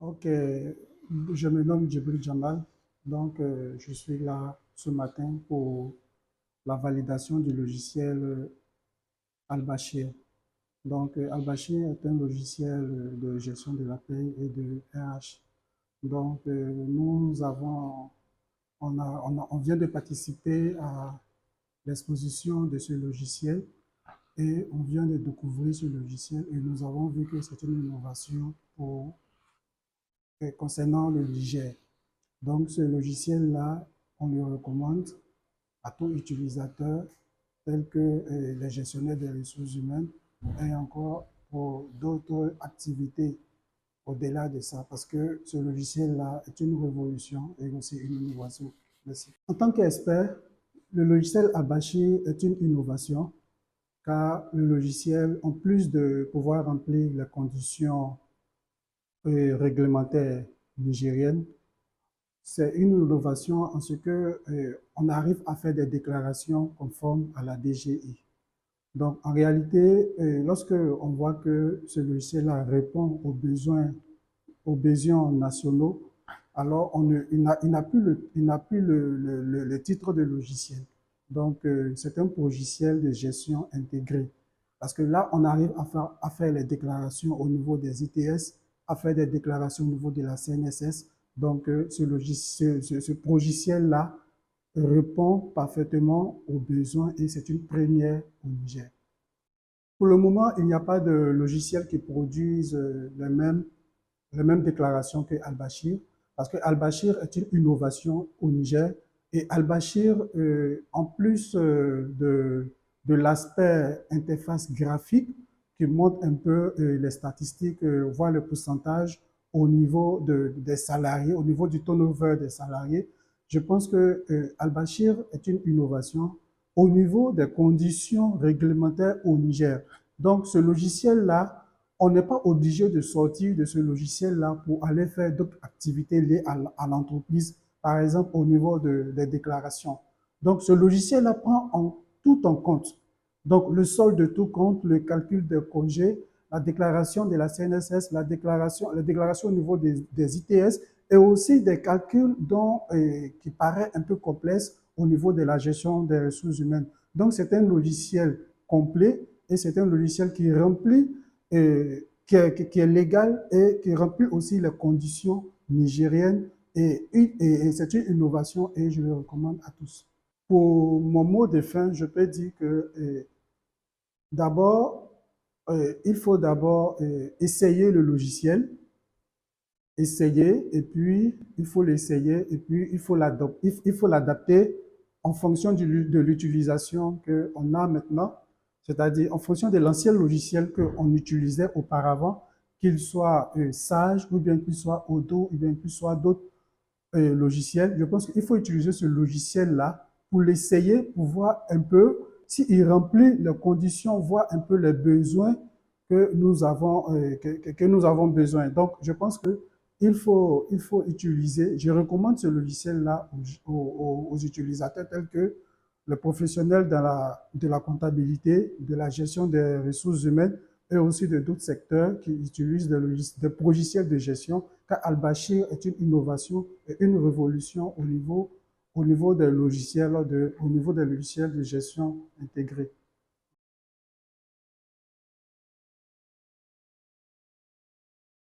Ok, je me nomme Djibril Jamal, donc je suis là ce matin pour la validation du logiciel Al-Bashir. Donc Al-Bashir est un logiciel de gestion de la paie et de RH. Donc nous avons, on vient de participer à l'exposition de ce logiciel et on vient de découvrir ce logiciel et nous avons vu que c'est une innovation concernant le Niger. Donc, ce logiciel-là, on le recommande à tout utilisateur, tel que les gestionnaires des ressources humaines, et encore pour d'autres activités au-delà de ça, parce que ce logiciel-là est une révolution et aussi une innovation. Merci. En tant qu'expert, le logiciel Abachi est une innovation, car le logiciel, en plus de pouvoir remplir les conditions réglementaires nigériennes, c'est une innovation en ce que on arrive à faire des déclarations conformes à la DGI. Donc, en réalité, lorsque on voit que ce logiciel-là répond aux besoins nationaux, alors il n'a plus le titre de logiciel. Donc, c'est un logiciel de gestion intégrée. Parce que là, on arrive à faire les déclarations au niveau des ITS, à faire des déclarations au niveau de la CNSS. Donc, ce logiciel-là répond parfaitement aux besoins et c'est une première au Niger. Pour le moment, il n'y a pas de logiciel qui produise les mêmes déclarations que Al-Bashir, parce que Al-Bashir est une innovation au Niger. Et Al-Bashir, en plus de l'aspect interface graphique, qui montre un peu les statistiques, voire le pourcentage au niveau des salariés, au niveau du turnover des salariés, je pense que Al-Bashir est une innovation au niveau des conditions réglementaires au Niger. Donc, ce logiciel-là, on n'est pas obligé de sortir de ce logiciel-là pour aller faire d'autres activités liées à l'entreprise, par exemple au niveau des déclarations. Donc, ce logiciel-là prend tout en compte. Donc, le solde de tout compte, le calcul des congés, la déclaration de la CNSS, la déclaration au niveau des ITS et aussi des calculs qui paraît un peu complexes au niveau de la gestion des ressources humaines. Donc, c'est un logiciel complet et c'est un logiciel qui remplit qui est légal et qui remplit aussi les conditions nigériennes et c'est une innovation et je le recommande à tous. Pour mon mot de fin, je peux dire que d'abord, il faut d'abord essayer le logiciel, essayer et puis il faut l'essayer et puis il faut l'adapter en fonction de l'utilisation qu'on a maintenant, c'est-à-dire en fonction de l'ancien logiciel qu'on utilisait auparavant, qu'il soit Sage ou bien qu'il soit Odoo ou bien qu'il soit d'autres logiciels. Je pense qu'il faut utiliser ce logiciel-là pour l'essayer, pour voir un peu s'il remplit les conditions, voir un peu les besoins que nous avons besoin. Donc, je pense que il faut utiliser, je recommande ce logiciel-là aux utilisateurs tels que les professionnels de la comptabilité, de la gestion des ressources humaines et aussi de d'autres secteurs qui utilisent des logiciels de gestion, car Al-Bashir est une innovation et une révolution au niveau des logiciels de gestion intégrés.